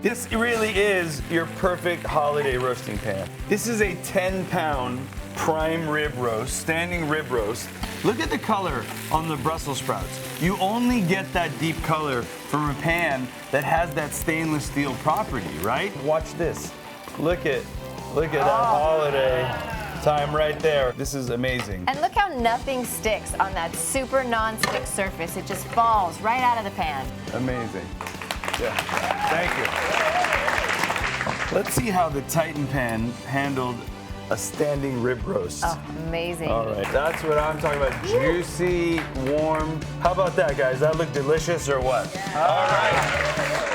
This really is your perfect holiday roasting pan. This is a 10-pound prime rib roast, standing rib roast. Look at the color on the Brussels sprouts. You only get that deep color from a pan that has that stainless steel property, right? Watch this. Look at that holiday time right there. This is amazing. And look how nothing sticks on that super non-stick surface. It just falls right out of the pan. Amazing. Yeah. Thank you. Let's see how the Titan pan handled a standing rib roast. Oh, amazing. All right, that's what I'm talking about. Juicy, warm. How about that, guys? That look delicious or what? Yeah. All right.